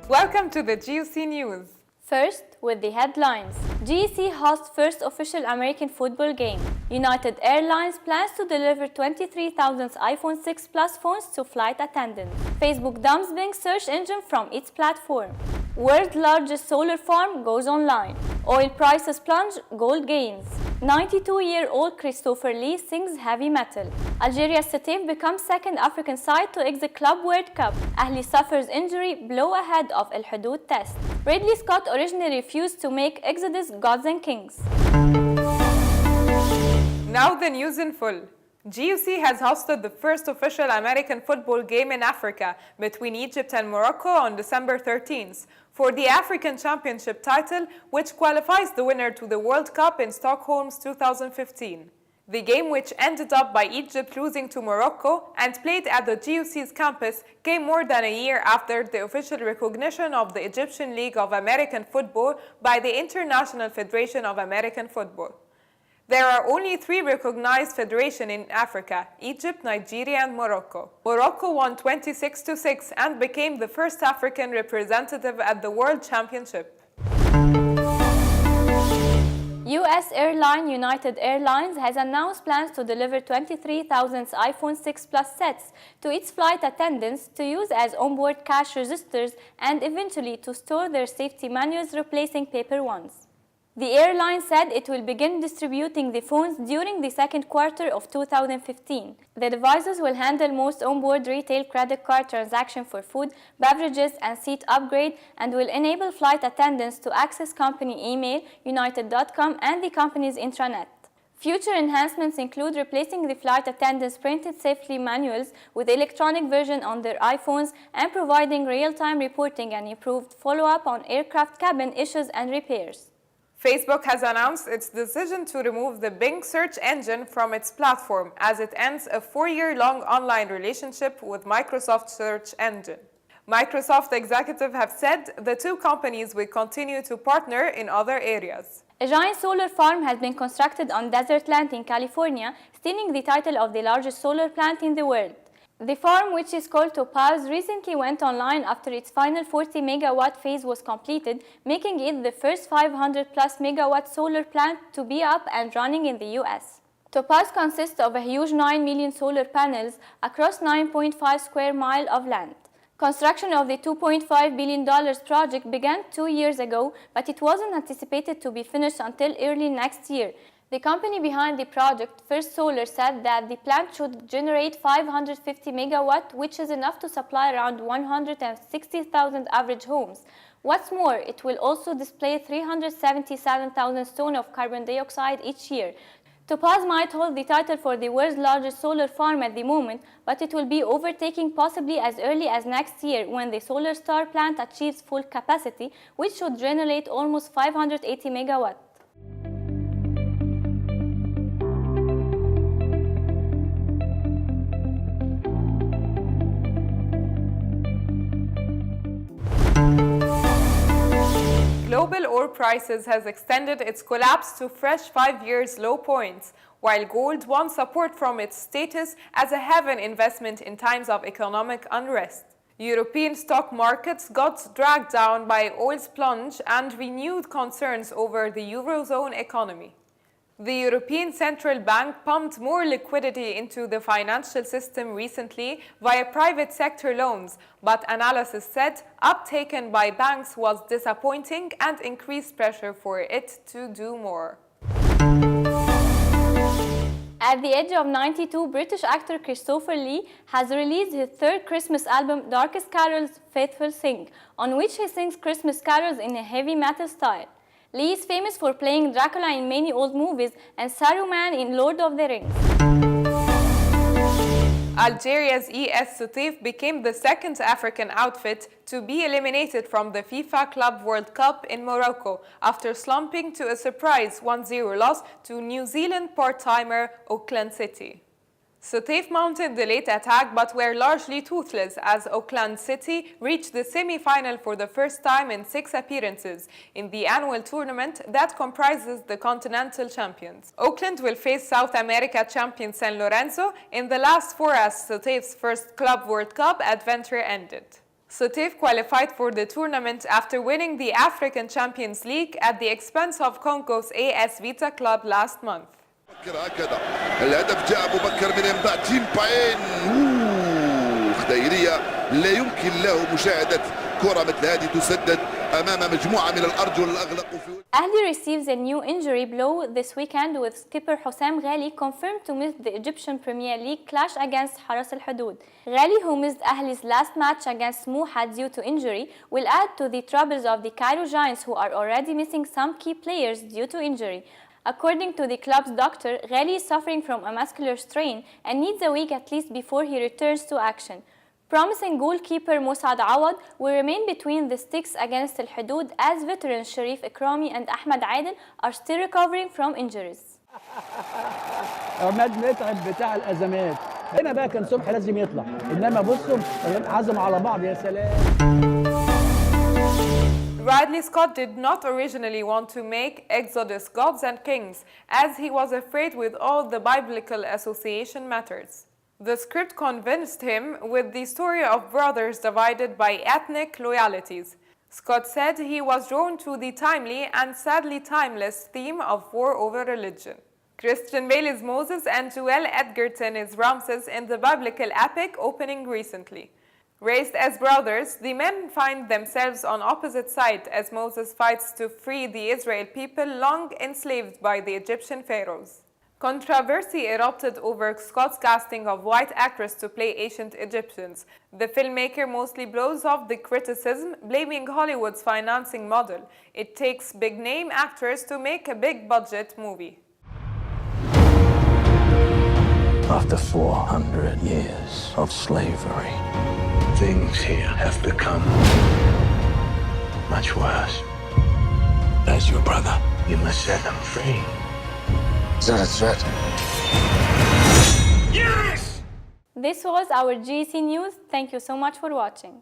Welcome to the GUC News. First, with the headlines. GUC hosts first official American football game. United Airlines plans to deliver 23,000 iPhone 6 Plus phones to flight attendants. Facebook dumps Bing search engine from its platform. World's largest solar farm goes online. Oil prices plunge, gold gains. 92-year-old Christopher Lee sings heavy metal. Algeria's Sétif becomes second African side to exit Club World Cup. Ahli suffers injury, blow ahead of El Hudood test. Ridley Scott originally refused to make Exodus Gods and Kings. Now the news in full. GUC has hosted the first official American football game in Africa between Egypt and Morocco on December 13th for the African Championship title, which qualifies the winner to the World Cup in Stockholm's 2015. The game, which ended up by Egypt losing to Morocco and played at the GUC's campus, came more than a year after the official recognition of the Egyptian League of American Football by the International Federation of American Football. There are only 3 recognized federations in Africa: Egypt, Nigeria, and Morocco. Morocco won 26-6 and became the first African representative at the World Championship. U.S. airline United Airlines has announced plans to deliver 23,000 iPhone 6 Plus sets to its flight attendants to use as onboard cash registers and eventually to store their safety manuals, replacing paper ones. The airline said it will begin distributing the phones during the second quarter of 2015. The devices will handle most onboard retail credit card transactions for food, beverages, and seat upgrade, and will enable flight attendants to access company email, United.com, and the company's intranet. Future enhancements include replacing the flight attendants' printed safety manuals with electronic version on their iPhones and providing real-time reporting and improved follow-up on aircraft cabin issues and repairs. Facebook has announced its decision to remove the Bing search engine from its platform as it ends a 4-year-long online relationship with Microsoft search engine. Microsoft executives have said the two companies will continue to partner in other areas. A giant solar farm has been constructed on desert land in California, stealing the title of the largest solar plant in the world. The farm, which is called Topaz, recently went online after its final 40 megawatt phase was completed, making it the first 500 plus megawatt solar plant to be up and running in the US. Topaz consists of a huge 9 million solar panels across 9.5 square miles of land. Construction of the $2.5 billion project began 2 years ago, but it wasn't anticipated to be finished until early next year. The company behind the project, First Solar, said that the plant should generate 550 megawatt, which is enough to supply around 160,000 average homes. What's more, it will also display 377,000 tons of carbon dioxide each year. Topaz might hold the title for the world's largest solar farm at the moment, but it will be overtaken possibly as early as next year when the Solar Star plant achieves full capacity, which should generate almost 580 megawatt. Global oil prices has extended its collapse to fresh 5 years low points, while gold won support from its status as a haven investment in times of economic unrest. European stock markets got dragged down by oil's plunge and renewed concerns over the Eurozone economy. The European Central Bank pumped more liquidity into the financial system recently via private sector loans, but analysis said uptake by banks was disappointing and increased pressure for it to do more. At the age of 92, British actor Christopher Lee has released his third Christmas album, Darkest Carols Faithful Sing, on which he sings Christmas carols in a heavy metal style. Lee is famous for playing Dracula in many old movies and Saruman in Lord of the Rings. Algeria's ES Sétif became the second African outfit to be eliminated from the FIFA Club World Cup in Morocco after slumping to a surprise 1-0 loss to New Zealand part-timer Auckland City. Sétif mounted the late attack but were largely toothless as Auckland City reached the semi-final for the first time in 6 appearances in the annual tournament that comprises the continental champions. Auckland will face South America champion San Lorenzo in the last 4 as Sétif's first Club World Cup adventure ended. Sotif qualified for the tournament after winning the African Champions League at the expense of Congo's AS Vita club last month. هكذا الهدف جاء مبكر من امضاء تيم باين. خديرية لا يمكن له مشاهدة كرة مثل هذه تسدد أمام مجموعة من الأرجل الأغلق في Ahly receives a new injury blow this weekend with skipper Hossam Ghali confirmed to miss the Egyptian Premier League clash against Haras Al Hudud. Ghali, who missed Ahly's last match against Smoha due to injury, will add to the troubles of the Cairo Giants, who are already missing some key players due to injury. According to the club's doctor, Ghali is suffering from a muscular strain and needs a week at least before he returns to action. Promising goalkeeper Musad Awad will remain between the sticks against Al Hudud as veterans Sharif Ikrami and Ahmed Adel are still recovering from injuries. عماد متعب بتاع الازمات. هنا بقى كان صبحي لازم يطلع، انما بصوا عزموا على بعض يا سلام. Ridley Scott did not originally want to make Exodus Gods and Kings, as he was afraid with all the biblical association matters. The script convinced him with the story of brothers divided by ethnic loyalties. Scott said he was drawn to the timely and sadly timeless theme of war over religion. Christian Bale is Moses and Joel Edgerton is Ramses in the biblical epic opening recently. Raised as brothers, the men find themselves on opposite sides as Moses fights to free the Israel people long enslaved by the Egyptian pharaohs. Controversy erupted over Scott's casting of white actress to play ancient Egyptians. The filmmaker mostly blows off the criticism, blaming Hollywood's financing model. It takes big-name actors to make a big-budget movie. After 400 years of slavery, things here have become much worse. As your brother, you must set them free. Is that a threat? Yes! This was our GUC News. Thank you so much for watching.